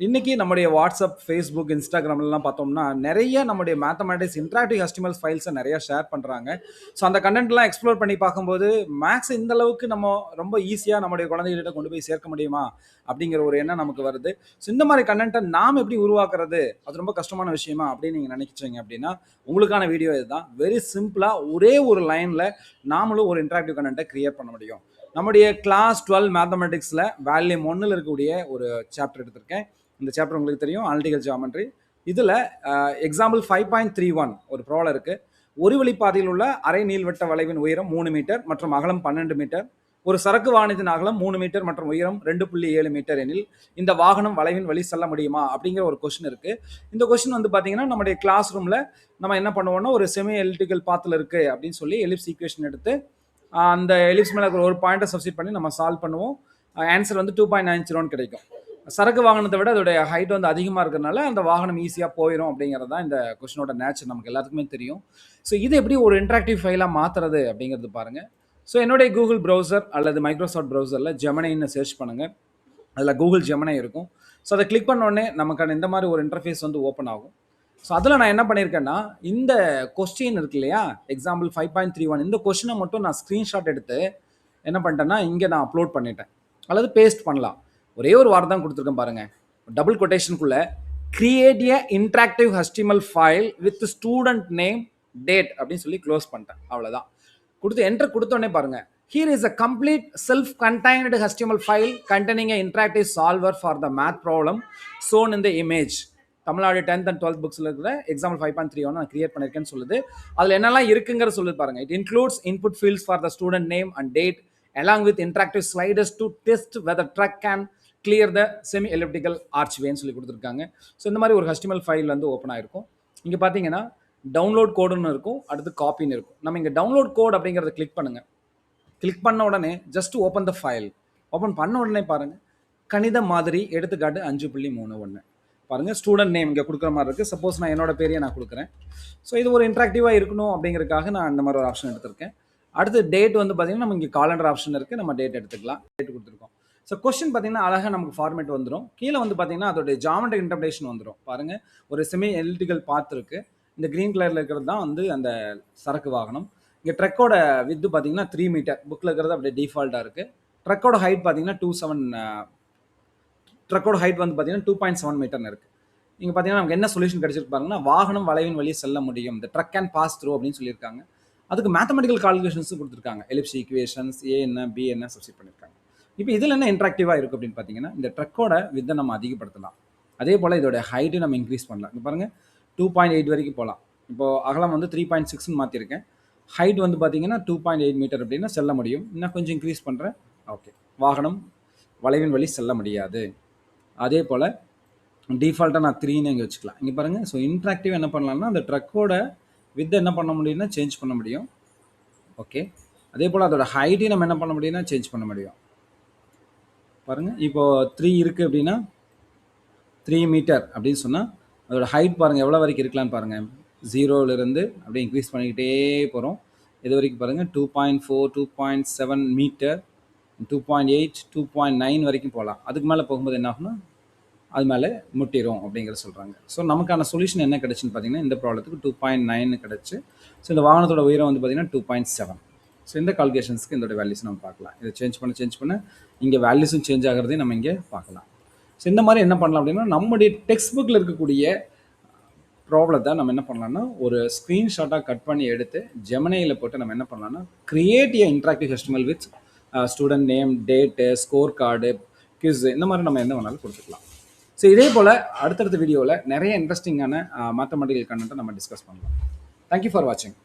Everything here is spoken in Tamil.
இன்னைக்கு நம்முடைய வாட்ஸ்அப், ஃபேஸ்புக், இன்ஸ்டாகிராம்லலாம் பார்த்தோம்னா, நெறைய நம்முடைய மேத்தமேட்டிக்ஸ் இன்டராக்டிவ் HTML ஃபைல்ஸ நெறைய ஷேர் பண்றாங்க. ஸோ அந்த கன்டென்ட்லாம் எக்ஸ்ப்ளோர் பண்ணி பார்க்கும்போது, மேத்ஸ் இந்த அளவுக்கு நம்ம ரொம்ப ஈஸியா நம்முடைய குழந்தைகள்கிட்ட கொண்டு போய் சேர்க்க முடியுமா? அப்படிங்கிற ஒரு எண்ணம் நமக்கு வருது. ஸோ இந்த மாரி கன்டென்ட்ட நாம எப்படி உருவாக்குறது? அது ரொம்ப கஷ்டமான விஷயமா? அப்படின்னு நீங்க நினைச்சீங்க அப்படின்னா, உங்களுக்கான வீடியோ இதுதான். வெரி சிம்பிளா ஒரே ஒரு லைன்ல நாமளும் ஒரு இன்டராக்டிவ் கன்டென்ட்ட கிரியேட் பண்ண முடியும். நம்முடைய கிளாஸ் 12 மேத்தமேட்டிக்ஸ்ல வால்யூம் 1ல இருக்கக்கூடிய ஒரு சாப்டர் எடுத்திருக்கேன். இந்த சாப்டர் உங்களுக்கு தெரியும், அனலிட்டிக்கல் ஜியோமெட்ரி. இதுல எக்ஸாம்பிள் 5.31 ஒரு ப்ராப்ளம் இருக்கு. ஒரு வழி பாதையில் உள்ள அரை நீள்வட்ட வளைவின் உயரம் 3 மீட்டர் மற்றும் அகலம் 12 மீட்டர். ஒரு சரக்கு வாகனத்தின் அகலம் 3 மீட்டர் மற்றும் உயரம் 2.7 மீட்டர் எனில் இந்த வாகனம் வளைவின் வழி செல்ல முடியுமா அப்படிங்கிற ஒரு கொஸ்டின் இருக்கு. இந்த கொஸ்டின் வந்து பாத்தீங்கன்னா நம்முடைய கிளாஸ் ரூம்ல நம்ம என்ன பண்ணுவோம்னா ஒரு செமி எலிப்டிக்கல் பாத்தில் இருக்கு அப்படின்னு சொல்லி எலிப்ஸ் ஈக்குவேஷன் எடுத்து அந்த எலிப்ஸ் மேல ஒரு பாயிண்ட்டை சப்ஸ்டிட் பண்ணி நம்ம சால்வ் பண்ணுவோம். ஆன்சர் வந்து 2.90 கிடைக்கும். சரக்கு வாகனத்தை விட அதோடைய ஹைட் வந்து அதிகமாக இருக்கிறதுனால அந்த வாகனம் ஈஸியாக போயிடும் அப்படிங்கிறது தான் இந்த கொஸ்டினோட நேச்சர் நமக்கு எல்லாத்துக்குமே தெரியும். ஸோ இது எப்படி ஒரு இன்ட்ராக்டிவ் ஃபைலாக மாற்றுறது அப்படிங்கிறது பாருங்க. ஸோ என்னுடைய கூகுள் ப்ரௌசர் அல்லது மைக்ரோசாஃப்ட் ப்ரௌசரில் ஜெமினின்னு சர்ச் பண்ணுங்கள். அதில் கூகுள் ஜெமினி இருக்கும். ஸோ அதை கிளிக் பண்ண உடனே நமக்கான இந்த மாதிரி ஒரு இன்டர்ஃபேஸ் வந்து ஓப்பன் ஆகும். ஸோ அதில் நான் என்ன பண்ணியிருக்கேன்னா இந்த கொஸ்டின் இருக்கு இல்லையா, எக்ஸாம்பிள் 5.31 இந்த கொஸ்டினை மட்டும் நான் ஸ்க்ரீன்ஷாட் எடுத்து என்ன பண்ணிட்டேன்னா இங்கே நான் அப்லோட் பண்ணிட்டேன் அல்லது பேஸ்ட் பண்ணலாம். ஒரே ஒரு வார்த்தை தான் கொடுத்துருக்கேன் பாருங்க. டபுள் கொட்டேஷனுக்குள்ள create a interactive HTML file with student name date அப்படின்னு சொல்லி க்ளோஸ் பண்ணிட்டேன். அவ்வளோதான். கொடுத்து என்டர் கொடுத்தோடனே பாருங்க, here is a complete self-contained HTML file containing an interactive solver for the math problem shown in the image. Tamil Nadu 10th and 12th புக்ஸில் இருக்கிற எக்ஸாம்பிள் 5.31 நான் கிரியேட் பண்ணியிருக்கேன்னு சொல்லுது. அதில் என்னெல்லாம் இருக்குங்கிற சொல்லுது பாருங்க. It includes input fields for the student name and date along with interactive sliders to test whether truck can clear the semi elliptical archwayன்னு சொல்லி கொடுத்துருக்காங்க. ஸோ இந்த மாதிரி ஒரு HTML ஃபைல் வந்து ஓப்பன் ஆயிருக்கும். இங்கே பார்த்தீங்கன்னா டவுன்லோட் கோடுன்னு இருக்கும், அடுத்து காப்பின்னு இருக்கும். நம்ம இங்கே டவுன்லோட் கோட் அப்படிங்கிறத கிளிக் பண்ணுங்க. கிளிக் பண்ண உடனே just open the file. Open பண்ண உடனே பாருங்க, கணித மாதிரி எடுத்துக்காட்டு 5.31 பாருங்க. ஸ்டூடெண்ட் நேம் இங்கே கொடுக்குற மாதிரி இருக்குது. சப்போஸ் நான் என்னோட பேரையே நான் கொடுக்குறேன். ஸோ இது ஒரு இன்ட்ராக்டிவாக இருக்கணும் அப்படிங்கிறதுக்காக நான் இந்த மாதிரி ஒரு ஆப்ஷன் எடுத்திருக்கேன். அடுத்து டேட் வந்து பார்த்தீங்கன்னா நம்ம இங்கே காலண்டர் ஆப்ஷன் இருக்குது, நம்ம டேட் எடுத்துக்கலாம். டேட் கொடுத்துருக்கோம். ஸோ கொஸ்டின் பார்த்தீங்கன்னா அழகாக நமக்கு ஃபார்மேட் வந்துடும். கீழே வந்து பார்த்தீங்கன்னா அதோடைய ஜாமெட்ரிக் இன்டர்பிரேஷன் வந்துடும். பாருங்கள், ஒரு செமி எலிப்டிக்கல் பாத் இருக்குது. இந்த க்ரீன் கலரில் இருக்கிறது தான் வந்து அந்த சரக்கு வாகனம். இங்கே ட்ரக்கோட வித்து பார்த்தீங்கன்னா 3 மீட்டர் புக்கில் இருக்கிறது அப்படியே டிஃபால்ட்டாக இருக்குது. ட்ரக்கோட ஹைட் பார்த்தீங்கன்னா 2.7 ட்ரக்கோட ஹைட் வந்து பார்த்தீங்கன்னா 2.7 மீட்டர்னு இருக்குது. இங்கே பார்த்தீங்கன்னா நமக்கு என்ன சொல்யூஷன் கிடைச்சிருக்கு பாருங்கன்னா, வாகனம் வளைவின் வழியே செல்ல முடியும், இந்த ட்ரக் கேன் பாஸ் த்ரூ அப்படின்னு சொல்லியிருக்காங்க. அதுக்கு மேத்தமெட்டிக்கல் கால்குலேஷன்ஸும் கொடுத்துருக்காங்க. எலிப்ஸ் ஈக்குவேஷன்ஸ் ஏ என்ன பி என்ன சப்ஸ்டிட் பண்ணியிருக்காங்க. இப்போ இதில் என்ன இன்ட்ராக்டிவாக இருக்குது அப்படின்னு பார்த்தீங்கன்னா, இந்த ட்ரக்கோட வித்தை நம்ம அதிகப்படுத்தலாம். அதே போல் இதோட ஹைட்டும் நம்ம இன்க்ரீஸ் பண்ணலாம். இப்போ பாருங்கள் 2.8 வரைக்கும் போகலாம். இப்போது அகலம் வந்து 3.6ன்னு மாற்றிருக்கேன். ஹைட் வந்து பார்த்தீங்கன்னா 2.8 மீட்டர் அப்படின்னா செல்ல முடியும். இன்னும் கொஞ்சம் இன்க்ரீஸ் பண்ணுறேன். ஓகே, வாகனம் வளைவின் வழி செல்ல முடியாது. அதே போல் டிஃபால்ட்டாக நான் 3ன்னு இங்கே வச்சுக்கலாம். இங்கே பாருங்கள். ஸோ இன்ட்ராக்டிவ் என்ன பண்ணலாம்னா அந்த ட்ரக்கோட வித்தை என்ன பண்ண முடியும்னா சேஞ்ச் பண்ண முடியும். ஓகே, அதே போல் அதோட ஹைட்டையும் நம்ம என்ன பண்ண முடியும்னா சேஞ்ச் பண்ண முடியும். பாருங்கள், இப்போது 3 இருக்குது அப்படின்னா 3 மீட்டர் அப்படின்னு சொன்னால் அதோட ஹைட் பாருங்கள் எவ்வளோ வரைக்கும் இருக்கலான்னு பாருங்கள். 0லேருந்து அப்படியே இன்க்ரீஸ் பண்ணிக்கிட்டே போகிறோம். இது வரைக்கும் பாருங்கள் 2.4 2.7 மீட்டர் 2.8 2.9 வரைக்கும் போகலாம். அதுக்கு மேலே போகும்போது என்ன ஆகும்னா அது மேலே முட்டிடும் அப்படிங்கிற சொல்கிறாங்க. ஸோ நமக்கான சொல்யூஷன் என்ன கிடச்சுன்னு பார்த்தீங்கன்னா இந்த ப்ராப்ளத்துக்கு 2.9 கிடச்சி. ஸோ இந்த வாகனத்தோட உயரம் வந்து பார்த்தீங்கன்னா 2.7. ஸோ இந்த கால்குலேஷன்ஸ்க்கு இதோட வேல்யூஸ் நம்ம பார்க்கலாம். இதை சேஞ்ச் பண்ண இங்கே வேல்யூஸும் சேஞ்ச் ஆகிறதையும் நம்ம இங்கே பார்க்கலாம். ஸோ இந்த மாதிரி என்ன பண்ணலாம் அப்படின்னா நம்முடைய டெக்ஸ்ட் புக்கில் இருக்கக்கூடிய ப்ராப்ளத்தை நம்ம என்ன பண்ணலாம்னா ஒரு ஸ்க்ரீன்ஷாட்டாக கட் பண்ணி எடுத்து ஜெமினியில் போட்டு நம்ம என்ன பண்ணலாம்னா create a interactive HTML with student name date score card kiss இந்த மாதிரி நம்ம என்ன வேணாலும் கொடுத்துக்கலாம். ஸோ இதே போல் அடுத்தடுத்த வீடியோவில் நிறைய இன்ட்ரெஸ்டிங்கான மேத்தமெட்டிக்கல் கண்டென்ட்டை நம்ம டிஸ்கஸ் பண்ணலாம். தேங்க்யூ ஃபார் வாட்சிங்.